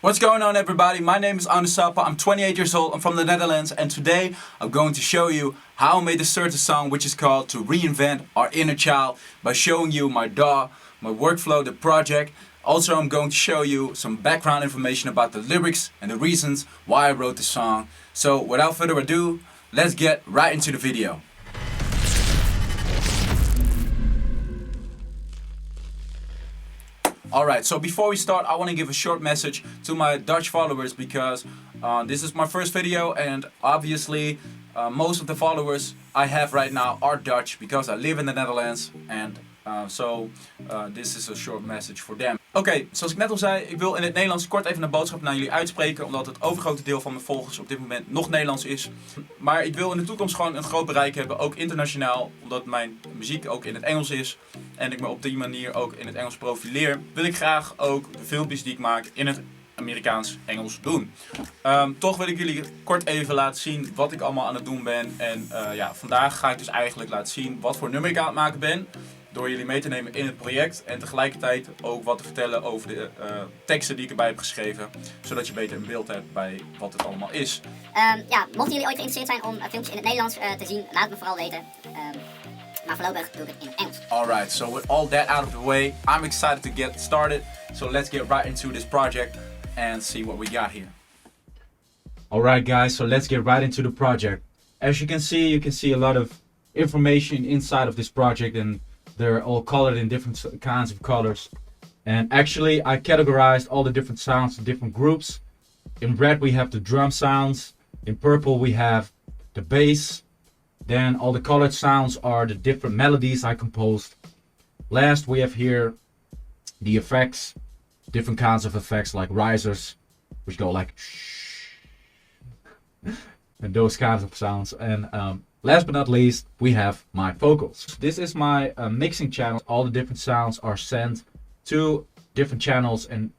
What's going on, everybody? My name is Anusapa, I'm 28 years old, I'm from the Netherlands, and today I'm going to show you how I made a certain song which is called To Reinvent Our Inner Child by showing you my DAW, my workflow, the project. Also, I'm going to show you some background information about the lyrics and the reasons why I wrote the song. So without further ado, let's get right into the video. Alright, so before we start, I want to give a short message to my Dutch followers because this is my first video, and obviously most of the followers I have right now are Dutch because I live in the Netherlands, and this is a short message for them. Oké, zoals ik net al zei, ik wil in het Nederlands kort even een boodschap naar jullie uitspreken, omdat het overgrote deel van mijn volgers op dit moment nog Nederlands is. Maar ik wil in de toekomst gewoon een groot bereik hebben, ook internationaal, omdat mijn muziek ook in het Engels is en ik me op die manier ook in het Engels profileer, wil ik graag ook de filmpjes die ik maak in het Amerikaans-Engels doen. Toch wil ik jullie kort even laten zien wat ik allemaal aan het doen ben. En vandaag ga ik dus eigenlijk laten zien wat voor nummer ik aan het maken ben, door jullie mee te nemen in het project en tegelijkertijd ook wat te vertellen over de teksten die ik erbij heb geschreven, zodat je beter een beeld hebt bij wat het allemaal is. Mochten jullie ooit geïnteresseerd zijn om filmpjes in het Nederlands te zien, laat het me vooral weten. Maar voorlopig doe ik het in het Engels. Alright, so with all that out of the way, I'm excited to get started. So let's get right into this project and see what we got here. Alright guys, so let's get right into the project. As you can see a lot of information inside of this project, and they're all colored in different kinds of colors. And actually I categorized all the different sounds in different groups. In red we have the drum sounds, in purple we have the bass, then all the colored sounds are the different melodies I composed. Last we have here the effects, different kinds of effects like risers, which go like shh, and those kinds of sounds. And last but not least, we have my vocals. This is my mixing channel. All the different sounds are sent to different channels, and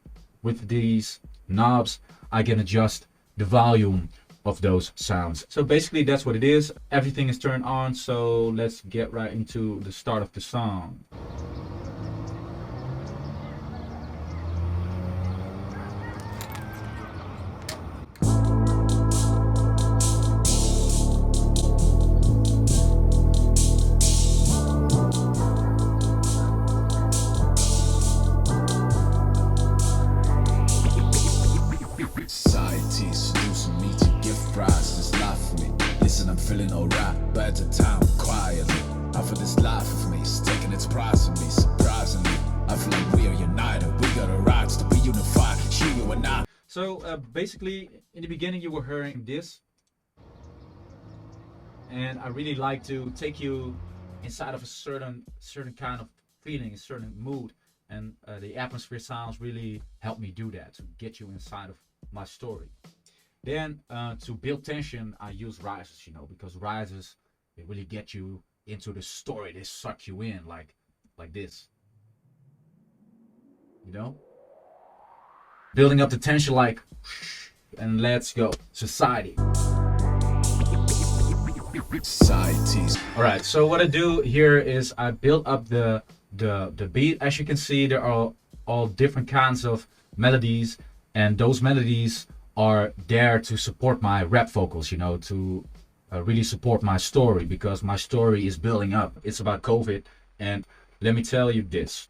with these knobs I can adjust the volume of those sounds. So basically that's what it is. Everything is turned on, so let's get right into the start of the song. I'm feeling alright, but at the time quietly I feel this life of me is taking its prize from me. Surprisingly, I feel like we are united. We got a rights to be unified. You and I. So basically, in the beginning you were hearing this, and I really like to take you inside of a certain kind of feeling, a certain mood, and the atmosphere sounds really help me do that, to get you inside of my story. Then to build tension, I use risers, because risers, they really get you into the story. They suck you in like this, building up the tension like, and let's go. Society. Societies. All right. So what I do here is I build up the beat. As you can see, there are all different kinds of melodies, and those melodies are there to support my rap vocals, to really support my story, because my story is building up. It's about COVID, and let me tell you this.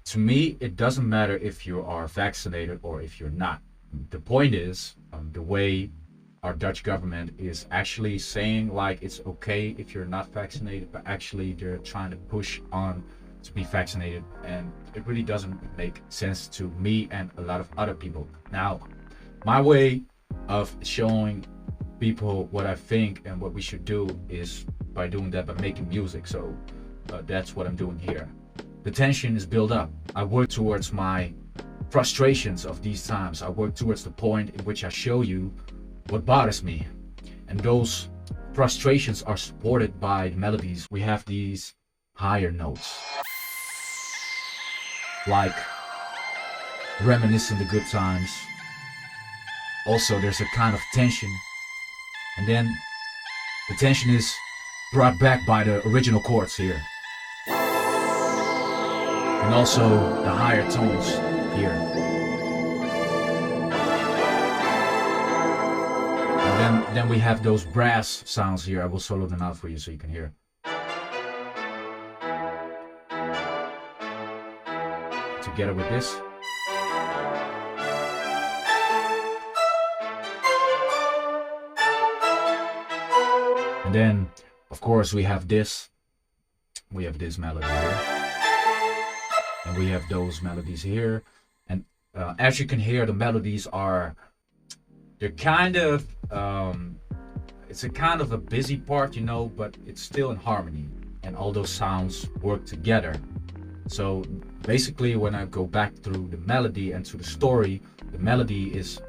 To me, it doesn't matter if you are vaccinated or if you're not. The point is, the way our Dutch government is actually saying like it's okay if you're not vaccinated, but actually they're trying to push on to be vaccinated, and it really doesn't make sense to me and a lot of other people. Now, my way of showing people what I think and what we should do is by doing that, by making music. So that's what I'm doing here. The tension is built up. I work towards my frustrations of these times. I work towards the point in which I show you what bothers me. And those frustrations are supported by the melodies. We have these higher notes, like reminiscing the good times. Also, there's a kind of tension, and then the tension is brought back by the original chords here, and also the higher tones here. Then we have those brass sounds here. I will solo them out for you so you can hear. Together with this. And then, of course, we have this. We have this melody here. And we have those melodies here. And as you can hear, the melodies are, they're kind of, it's a kind of a busy part, you know, but it's still in harmony. And all those sounds work together. So basically, when I go back through the melody and to the story, the melody is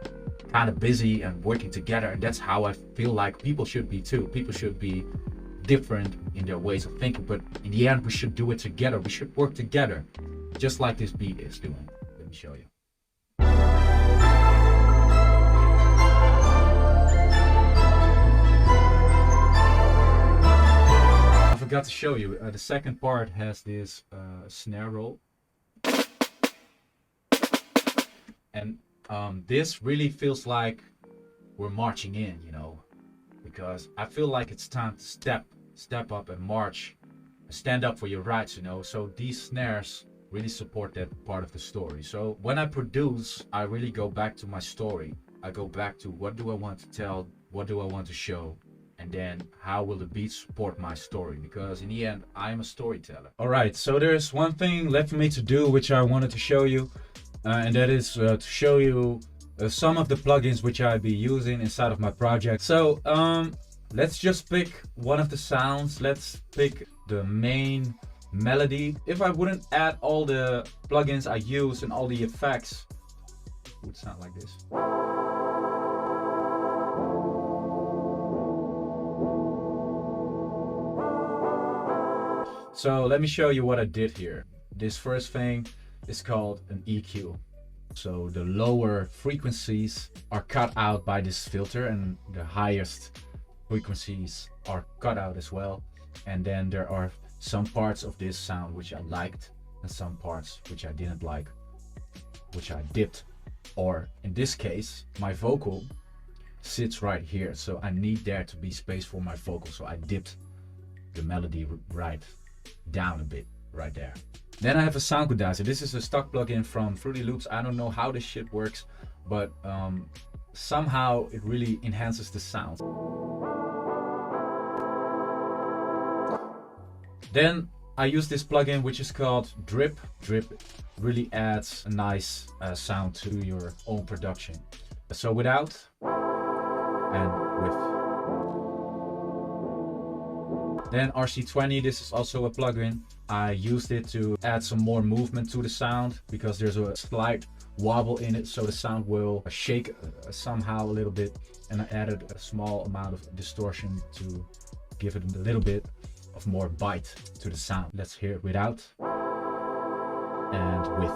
kind of busy and working together. And that's how I feel like people should be too. People should be different in their ways of thinking, but in the end, we should do it together. We should work together, just like this beat is doing. Let me show you. I forgot to show you. The second part has this snare roll. And this really feels like we're marching in, you know, because I feel like it's time to step up and march, and stand up for your rights, you know. So these snares really support that part of the story. So when I produce, I really go back to my story. I go back to what do I want to tell, what do I want to show, and then how will the beat support my story, because in the end, I'm a storyteller. All right, so there's one thing left for me to do, which I wanted to show you, and that is to show you some of the plugins which I'll be using inside of my project. So let's just pick one of the sounds. Let's pick the main melody. If I wouldn't add all the plugins I use and all the effects, it would sound like this. So let me show you what I did here. This first thing is called an EQ. So the lower frequencies are cut out by this filter, and the highest frequencies are cut out as well. And then there are some parts of this sound which I liked and some parts which I didn't like, which I dipped. Or in this case, my vocal sits right here, so I need there to be space for my vocal, so I dipped the melody right down a bit right there. Then I have a sound condenser. This is a stock plugin from Fruity Loops. I don't know how this shit works, but somehow it really enhances the sound. Then I use this plugin which is called Drip. Drip really adds a nice sound to your own production. So without and with. Then RC20, this is also a plugin. I used it to add some more movement to the sound because there's a slight wobble in it, so the sound will shake somehow a little bit. And I added a small amount of distortion to give it a little bit of more bite to the sound. Let's hear it without and with.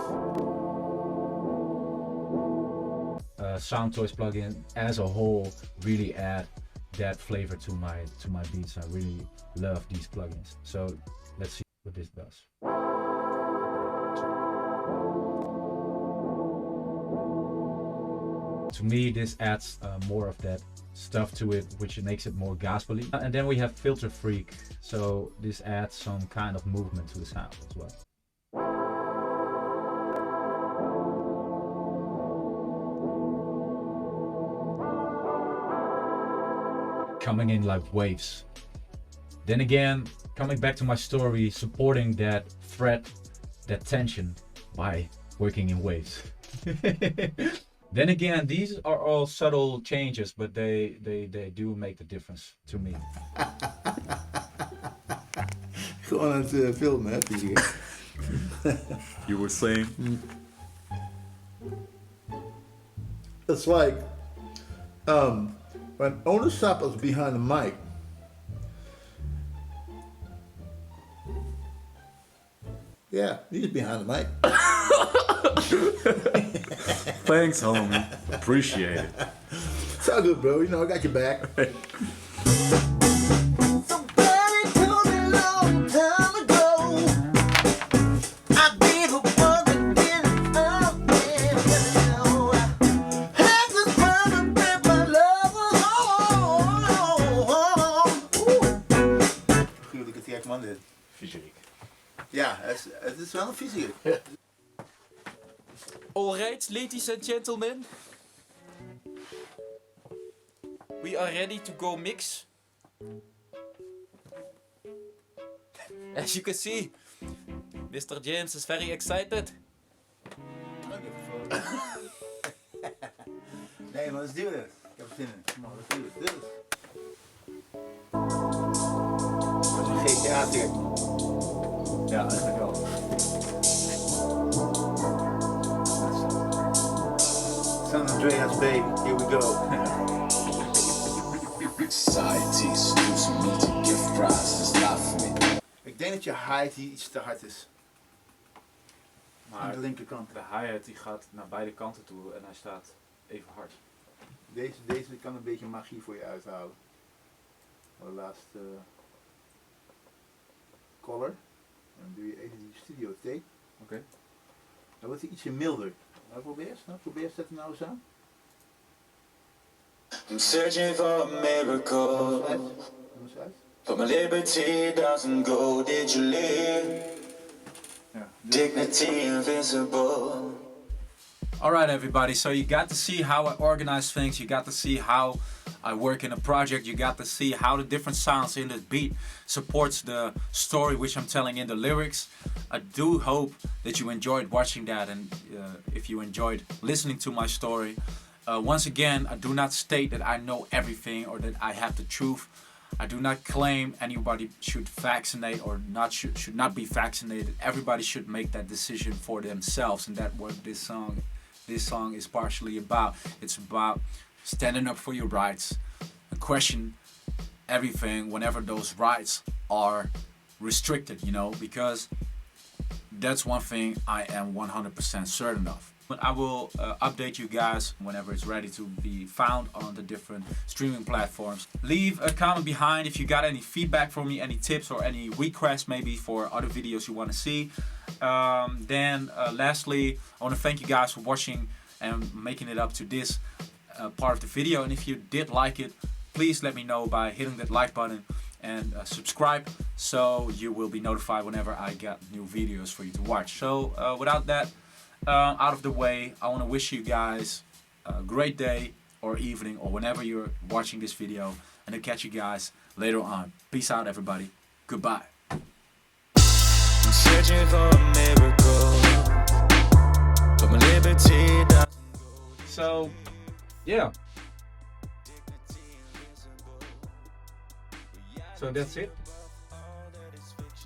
Sound Toys plugin as a whole really add that flavor to my beats. I really love these plugins. So let's see what this does. To me, this adds more of that stuff to it, which makes it more gospel-y. And then we have Filter Freak. So this adds some kind of movement to the sound as well. Coming in like waves. Then again, coming back to my story, supporting that fret, that tension by working in waves. Then again, these are all subtle changes, but they do make the difference to me. Gewoon aan het filmen, hè? You were saying? It's like when Onesap was behind the mic. Yeah, he's behind the mic. Thanks, homie. Appreciate it. It's all good, bro. You know, I got your back. het is wel een visie. Alright, ladies and gentlemen. We are ready to go mix. As you can see, Mr. James is very excited. Nee, maar let's do this. Ik heb er zin in. Come on, let's do this. Dat is een GTA hier. Ja, eigenlijk wel. San Andreas baby, here we go. Society still me to give prizes, not for me. Ik denk dat je hi-hat hier iets te hard is. Aan Maar de linkerkant. de hi-hat die gaat naar beide kanten toe en hij staat even hard. Deze kan een beetje magie voor je uithalen. De laatste color. Dan doe je even die studio tape. Oké. Dan wordt hij ietsje milder. Nou, probeer eens. Zet hem nou eens aan. I'm searching for a miracle, Doe eens uit. but my liberty doesn't go. Did you live? Ja. Dignity invisible. Alright everybody, so you got to see how I organize things, you got to see how I work in a project, you got to see how the different sounds in the beat supports the story which I'm telling in the lyrics. I do hope that you enjoyed watching that, and if you enjoyed listening to my story. Once again, I do not state that I know everything or that I have the truth. I do not claim anybody should vaccinate or should not be vaccinated. Everybody should make that decision for themselves, and that's what this song is partially about. It's about standing up for your rights and question everything whenever those rights are restricted, you know, because that's one thing I am 100% certain of. But I will update you guys whenever it's ready to be found on the different streaming platforms. Leave a comment behind if you got any feedback for me, any tips or any requests maybe for other videos you want to see. Lastly, I want to thank you guys for watching and making it up to this part of the video. And if you did like it, please let me know by hitting that like button and subscribe, so you will be notified whenever I got new videos for you to watch. So without that out of the way, I want to wish you guys a great day or evening or whenever you're watching this video, and I'll catch you guys later on. Peace out everybody. Goodbye. I'm searching for a miracle, but my liberty doesn't go. So, yeah. So that's it.